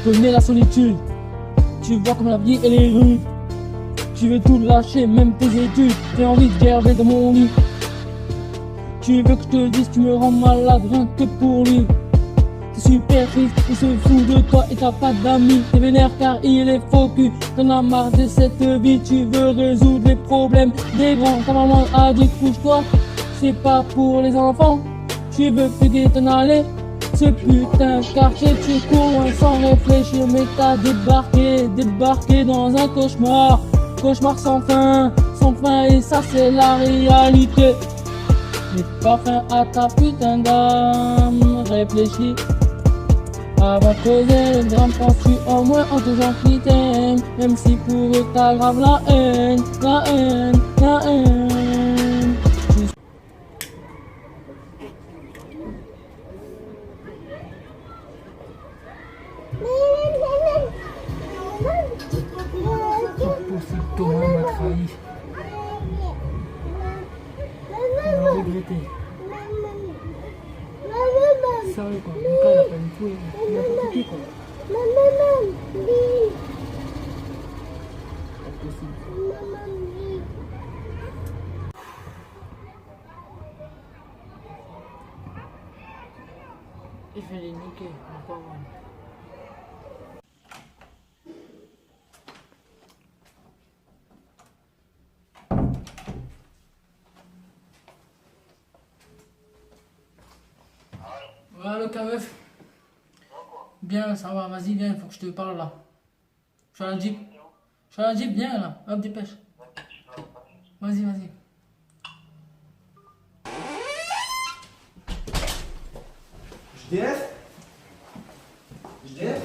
connais la solitude. Tu vois comme la vie elle est rude. Tu veux tout lâcher, même tes études. J'ai envie de gerber dans mon lit. Tu veux que je te dise, tu me rends malade rien que pour lui. T'es super triste, il se fout de toi et t'as pas d'amis. T'es vénère car il est faux cul. T'en as marre de cette vie, tu veux résoudre les problèmes des grands. Ta maman a dit couche-toi, c'est pas pour les enfants. Tu veux fuguer, t'en aller. Ce putain de quartier, tu cours loin sans réfléchir, mais t'as débarqué dans un cauchemar. Cauchemar sans fin, et ça c'est la réalité. Mets pas fin à ta putain d'âme, réfléchis. Avant de causer le drame, penses-tu au moins en te gens qui t'aiment. Même si pour eux t'aggraves la haine. Thomas m'a trahi. Il a regretté. Sérieux quoi, le gars il a pas une couille, il a pas piqué quoi. Pas possible. Et je vais les niquer, encore one. Voilà le KF. Bien, ça va, vas-y, viens, faut que je te parle là. Je suis à la Jeep. Je suis à la Jeep, viens là, hop, dépêche. Vas-y. JDF? JDF?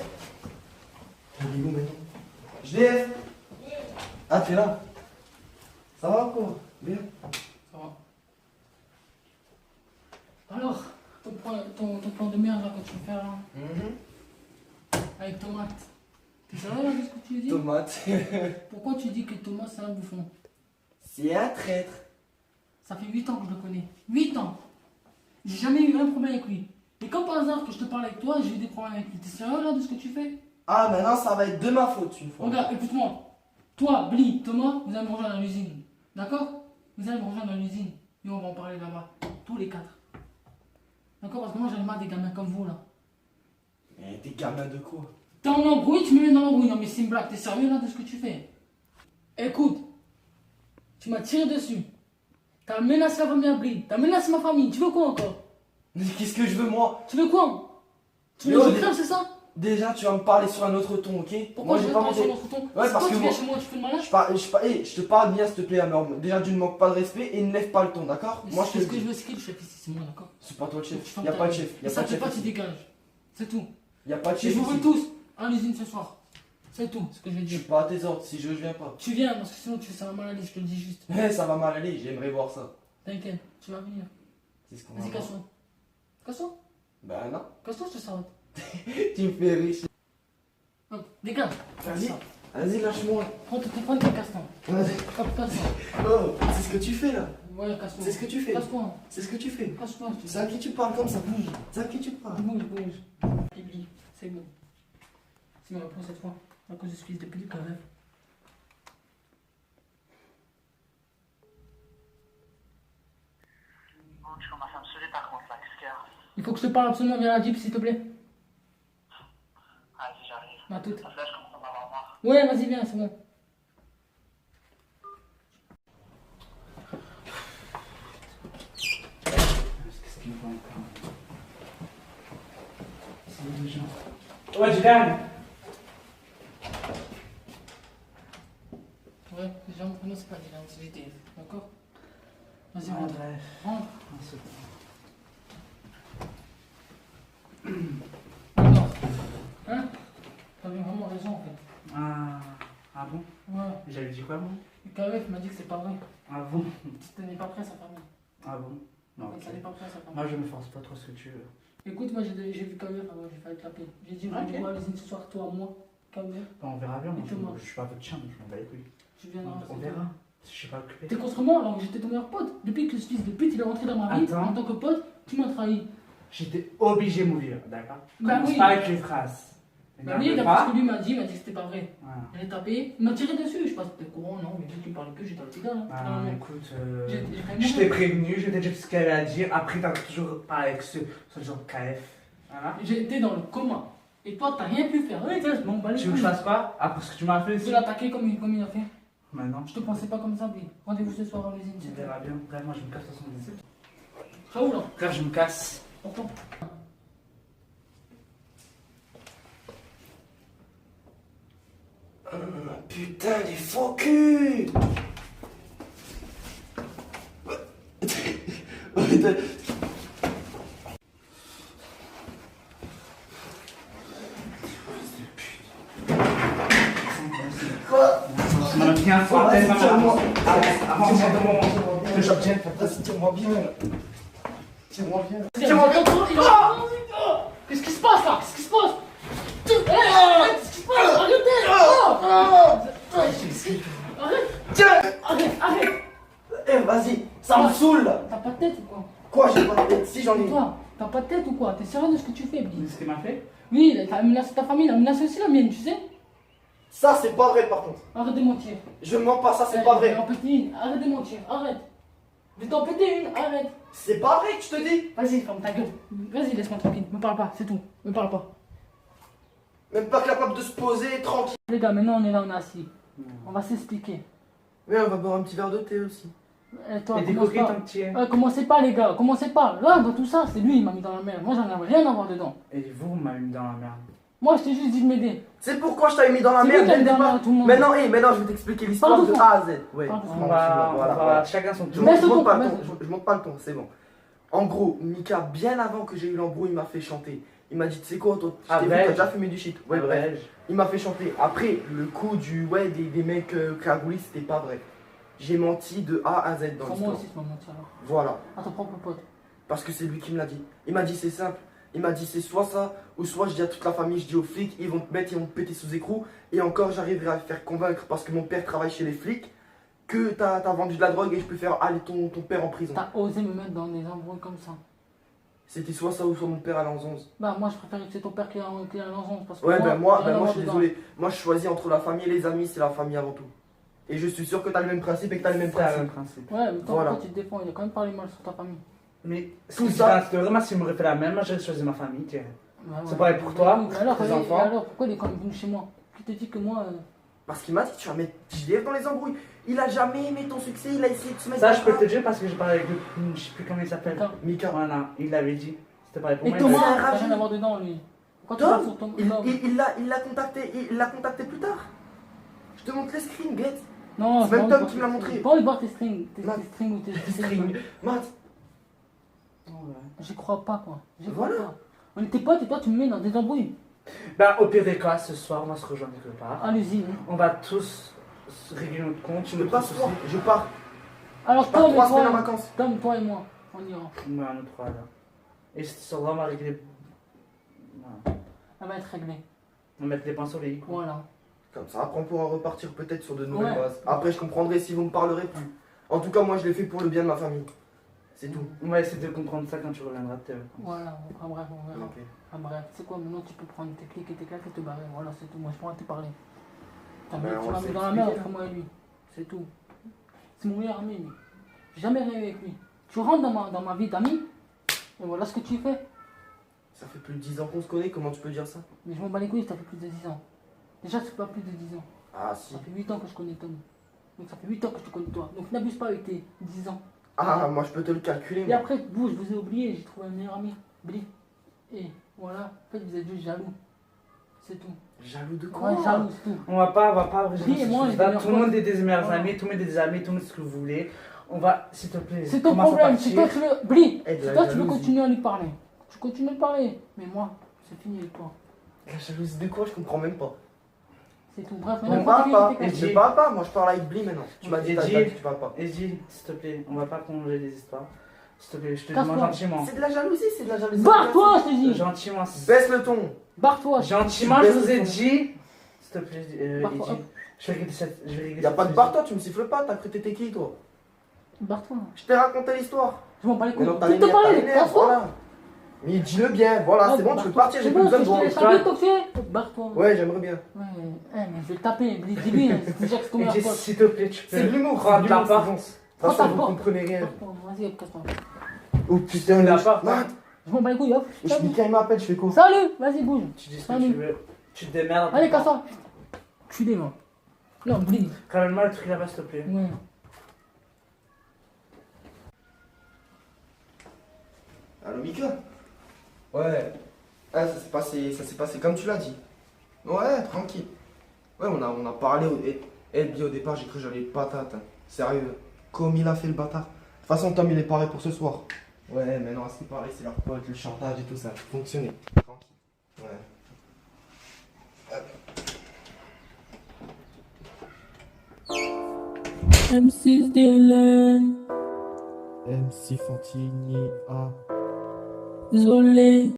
Il est où maintenant? JDF? Ah, t'es là? Ça va quoi? Bien? Ça va. Alors, ton plan de merde là que tu veux faire là, avec tomate. T'es sérieux là de ce que tu dis? Tomate. Pourquoi tu dis que Thomas c'est un bouffon? C'est un traître. Ça fait 8 ans que je le connais. 8 ans. J'ai jamais eu un problème avec lui. Et comme par hasard que je te parle avec toi, j'ai eu des problèmes avec lui. T'es sérieux là de ce que tu fais? Ah, maintenant ça va être de ma faute une fois. Regarde, écoute-moi. Toi, Bli, Thomas, vous allez me rejoindre à l'usine. D'accord? Vous allez me rejoindre à l'usine. Et on va en parler là-bas. Tous les 4. D'accord? Parce que moi j'en ai marre des gamins comme vous là. Mais t'es gamin de quoi? T'es en embrouille, tu me mets dans l'embrouille. Non mais c'est une blague. T'es sérieux là de ce que tu fais? Écoute. Tu m'as tiré dessus. T'as menacé la famille à Bli. T'as menacé ma famille. Tu veux quoi encore? Mais qu'est-ce que je veux moi? Tu veux quoi? Tu veux Mais que oh, je crève, c'est ça? Déjà tu vas me parler sur un autre ton, ok? Pourquoi moi je j'ai vais pas pas sur monté. notre ton? Ouais, C'est parce toi que qui viens moi- chez moi, tu fais le malin? Je te parle bien s'il te plaît, alors déjà tu ne manques pas de respect et ne lève pas le ton, d'accord? Moi je te Ce le que je dis. veux, c'est qui le chef ici? C'est moi, d'accord? C'est pas toi le Tu chef. fermes Y'a ta pas de gueule. chef. Et Y'a ça pas de te fait chef pas, tu ici. dégages. C'est tout. Y'a pas de Et chef je vous veux ici. tous à l'usine ce soir. C'est tout ce que je vais Je dire. suis pas à tes ordres, si je veux, je viens pas. Tu viens parce que sinon ça va mal aller, je te le dis juste. Ça va mal aller, j'aimerais voir ça. T'inquiète, tu vas venir. C'est ce qu'on va Vas-y, voir. casse-toi. Casse-toi. Bah non. Casse-toi, je te sors. Tu me fais riche. Hop, dégage. Vas-y. Ça. Vas-y, lâche-moi. Prends tes casse-toi. Vas-y. Hop, casse-toi. Oh, c'est ce que tu fais là. Ouais, casse-toi. C'est ce que tu fais. Casse-toi. C'est ce que tu fais. Casse-toi, je te dis. C'est à qui tu parles comme ça? C'est à qui tu parles? Bouge. Bibi, c'est bon. C'est ma réponse cette fois. À cause de ce fils de pute quand même. Bon, je commence à me saouler par contre là, qu'est-ce qu'il y a? Il faut que je te parle absolument via la Jeep, s'il te plaît. Vas-y, j'arrive. À toute. Parce que là, je commence à m'avoir marre. Ouais, vas-y, viens, c'est bon. Qu'est-ce qu'il me faut encore? C'est des gens. Ouais, je gagne! Ouais, déjà, mon prénom, c'est pas Dylan, c'est JDF. D'accord? Vas-y, Ouais, rentre. bref. Rentre. Un second. Alors, hein? T'avais vraiment raison en fait. Ah bon? Ouais. J'avais dit quoi, moi? Le KF m'a dit que c'est pas vrai. Ah bon? Tu n'est pas prêt à sa famille. Ah bon? Non, Et ok. ça n'est pas prêt à sa famille. Moi, je me force pas trop ce que tu veux. Écoute, moi j'ai vu KF avant, j'ai failli te l'appeler. J'ai dit, rendez-vous à l'usine ce soir, toi, moi, KF. Bon, on verra bien. Moi, Et Thomas. je suis pas votre chien, donc je m'en bats les couilles. Tu viendras. On verra. Je suis pas occupé. T'es contre moi alors que j'étais ton meilleur pote. Depuis que ce fils de pute il est rentré dans ma vie, Attends. en tant que pote, tu m'as trahi. J'étais obligé de mourir, d'accord? Bah Commence oui. pas avec les phrases. Bah oui, d'après ce que lui m'a dit que c'était pas vrai. Voilà. J'ai tapé, il m'a tiré dessus, je sais pas si c'était courant, non, mais vu qu'il parlait que, j'étais à l'hôpital. Hein. Ah, Non, non. écoute, J'ai quand même je mourir. t'ai prévenu, je t'ai dit ce qu'elle a à dire. Après, t'as toujours pas avec ce genre KF. Voilà. J'étais dans le coma. Et toi, t'as rien pu faire. Ouais, tiens, je m'en bats les Tu veux que je couilles. fasse quoi? Après ce que tu m'as fait Je ici? vais l'attaquer comme il a fait. Maintenant, Je te pensais pas comme ça, Bli. Rendez-vous ce soir à l'usine, tu c'est tout. verras bien. Bref, moi je me casse de toute façon. Ciao là. Frère, je me casse. Pourquoi? Putain, les faux culs. Quoi? Ça m'a bien frappé, Vas-y, ça m'a. tiens-moi. Avant, je te chope bien. Vas-y, tiens-moi bien. Tiens-moi bien. Tiens-moi bien. Qu'est-ce qui se passe là? Qu'est-ce qui se passe? Qu'est-ce qui se passe? Arrêtez! Arrête! Tiens. Arrête! Eh, vas-y, ça me saoule là. T'as pas de tête ou quoi? Quoi, j'ai pas de tête? Si, j'en ai une. Toi, t'as pas de tête ou quoi? T'es sérieux de ce que tu fais, Bli? C'est ce qu'il m'a fait? Oui, t'as menacé ta famille, t'as menacé aussi la mienne, tu sais? Ça, c'est pas vrai par contre. Arrête de mentir. Je mens pas, ça, c'est pas vrai. En péter une, arrête de mentir, arrête. Je vais t'en péter une, arrête. C'est pas vrai que je te dis. Vas-y, ferme ta gueule. Vas-y, laisse-moi tranquille. Me parle pas, c'est tout. Me parle pas. Même pas capable de se poser tranquille. Les gars, maintenant on est là, on est assis. On va s'expliquer. Mais on va boire un petit verre de thé aussi. Toi, Et des commence coquilles pas. tant que tu es. Commencez pas, les gars, commencez pas. Là, dans tout ça, c'est lui, il m'a mis dans la merde. Moi, j'en avais rien à voir dedans. Et vous m'avez mis dans la merde. Moi, je t'ai juste dit de m'aider. C'est pourquoi je t'avais mis dans la C'est lui merde qui a dès mis le dans la départ. merde à tout le monde. Maintenant, je vais t'expliquer l'histoire Parle de doucement. A à Z. Ouais. Parle doucement. On va, Voilà, voilà, chacun son Je tour. Mais- monte, je monte pas le mais- ton, je monte pas le ton, c'est bon. En gros, Mika, bien avant que j'ai eu l'embrouille, il m'a fait chanter. Il m'a dit, tu sais quoi, toi, je Ah, t'ai vu, belge. t'as déjà fumé du shit. Ouais, bref. Il m'a fait chanter. Après, le coup des mecs cagoulés, c'était pas vrai. J'ai menti de A à Z dans Sans moi l'histoire. aussi, tu m'as menti alors. Voilà. À ton propre pote. Parce que c'est lui qui me l'a dit. Il m'a dit, c'est simple. Il m'a dit, c'est soit ça, ou soit je dis à toute la famille, je dis aux flics, ils vont te mettre, ils vont te péter sous écrou. Et encore, j'arriverai à le faire convaincre parce que mon père travaille chez les flics, que t'as vendu de la drogue et je peux faire aller ton père en prison. T'as osé me mettre dans des embrouilles comme ça. C'était soit ça ou soit mon père à l'enzonze. Bah, moi, je préfère que c'est ton père qui a l'enfance. Parce que Ouais, moi j'ai rien à je voir suis dedans. désolé. Moi, je choisis entre la famille et les amis, c'est la famille avant tout. Et je suis sûr que t'as le même principe et que t'as le même C'est le principe. même principe. Ouais, mais toi, Voilà. pourquoi tu te défends? Il a quand même parlé mal sur ta famille. Mais Tout tout ça- ça, c'était vraiment s'il m'aurait fait la même, moi j'aurais choisi ma famille, tiens. Ouais, C'est ouais. pareil pour toi, Mais alors, tes et enfants. alors, pourquoi il est quand même venu chez moi? Qui te dit que moi. Parce qu'il m'a dit, tu vas mettre JDF dans les embrouilles. Il a jamais aimé ton succès, il a essayé de se mettre Ça, dans je peux le te dire parce que j'ai parlé avec le. Je sais plus comment il s'appelle. D'accord. Mika, Voilà, il l'avait dit. C'était pareil pour Et moi. Thomas, c'est un t'as rageux. rien à voir dedans, lui. Pourquoi tu Tom, parles sur ton. Non, il l'a contacté plus tard. Je te montre les screens, Get. non, c'est j'ai même pas Tom envie qui de me l'a voir montré. J'ai pas envie de voir tes strings. Tes Matt. strings ou tes Screen. Matt, Oh, ouais. J'y crois pas, quoi. J'y crois Voilà. pas. On était potes et toi, tu me mets dans des embrouilles. Ben, au pire des cas, ce soir, on va se rejoindre quelque part. À l'usine. On va tous régler notre compte. je ne pas ce soir, je pars. Alors, Je pars Tom et 3 semaines en toi, vacances. Tom, toi et moi, on ira. Ouais, nous trois là. Et ce soir, on va régler. Voilà. Elle va être réglée. On va mettre les pinceaux les icônes. Voilà. Comme ça, après on pourra repartir peut-être sur de nouvelles Ouais. bases. Après, je comprendrai si vous me parlerez plus. En tout cas, moi, je l'ai fait pour le bien de ma famille. C'est tout. On va essayer de comprendre ça quand tu reviendras de tes vacances. Voilà. Enfin, bref, on verra. Ok. Enfin, bref, c'est quoi, maintenant tu peux prendre tes clics et tes claques et te barrer. Voilà, c'est tout. Moi, je pourrais te parler. Ben, Tu on m'as s'est mis dans la merde expliqué, entre moi et lui. C'est tout. C'est mon meilleur ami, lui. J'ai jamais rêvé avec lui. Tu rentres dans ma vie d'ami, et voilà ce que tu fais. Ça fait plus de 10 ans qu'on se connaît, comment tu peux dire ça? Mais je m'en bats les couilles, ça fait plus de 10 ans. Déjà, c'est pas plus de 10 ans. Ah, si. Ça fait 8 ans que je connais Tom. Donc ça fait 8 ans que je te connais toi. Donc n'abuse pas avec tes 10 ans. Ah, moi, je peux te le calculer. Et Moi. après, vous, je vous ai oublié, j'ai trouvé un meilleur ami, Billy. Et voilà, en fait, vous êtes juste jaloux. C'est tout. Jaloux de quoi? Ouais, jaloux, c'est tout. On va pas Oui, et moi, les tout le meilleurs monde potes. est des meilleurs Voilà. amis, tout le monde est des amis, tout le monde ce que vous voulez. On va, s'il te plaît. C'est ton commence à problème. Si toi partir. tu veux. Billy, Eh, de si la toi tu veux jalousie. continuer à lui parler, tu continues à lui parler. Mais moi, c'est fini avec toi. La jalousie de quoi? Je comprends même pas. C'est tout. Bref, On maintenant, parle faut pas. t'écouter, Je Dis. parle pas, moi je parle avec Bli maintenant. Tu m'as dit, Et t'as dis. dit que tu parles pas. Et dis, s'il te plaît, on va pas prolonger les histoires. S'il te plaît, je te Casse-toi. demande gentiment. C'est de la jalousie, c'est de la jalousie. Barre-toi, je t'ai dit. Gentiment. Baisse le ton. Barre-toi. Gentiment, Tu je vous ai baisses dit. S'il te plaît, Barre-toi, Eddy, hop. je vais régler cette. Je vais régler Y'a cette pas de chose. barre, toi, tu me siffles pas, t'as cru que t'étais qui toi? Barre-toi. Je t'ai raconté l'histoire. Je m'en bats les couilles. Mais non, t'as Tu les te nerfs, t'as parles, les nerfs, casse-toi. voilà. Mais dis-le bien, voilà, c'est bon, tu peux partir, j'ai C'est plus bon, besoin de si je te voir. laisse taper, t'en fais. Barre-toi. Ouais, j'aimerais bien. Ouais, mais je vais te taper. Dis-lui, hein, c'est déjà que c'est ton Et meilleur dis, pote. s'il te plaît, tu peux C'est de l'humour, prendre la part. De toute Prends ta façon, vous porte. comprenez rien. Barre-toi, vas-y, hop, casse-toi. Oh putain, La le... part. Matt, Je m'en bats les couilles, hop. je me il m'appelle, je fais quoi? Salut, vas-y, bouge. Tu dis ce que Salut. tu veux. Tu te démerdes. Allez, casse-toi. Tu es moi. Là, on brille. Ramène-moi le truc là-bas, s'il te plaît. Ouais. Allô, Mika? Ouais. Ah, ça s'est passé comme tu l'as dit. Ouais, tranquille. Ouais, on a parlé. Et bien au départ, j'ai cru que j'allais être patate. Hein. Sérieux. Comme il a fait le bâtard. De toute façon, Tom, il est paré pour ce soir. Ouais, mais non, à ce qui paraît, c'est leur pote, le chantage et tout ça. Fonctionner. Tranquille. Ouais. M6 Dylan. MC Fantini, ah. Désolé.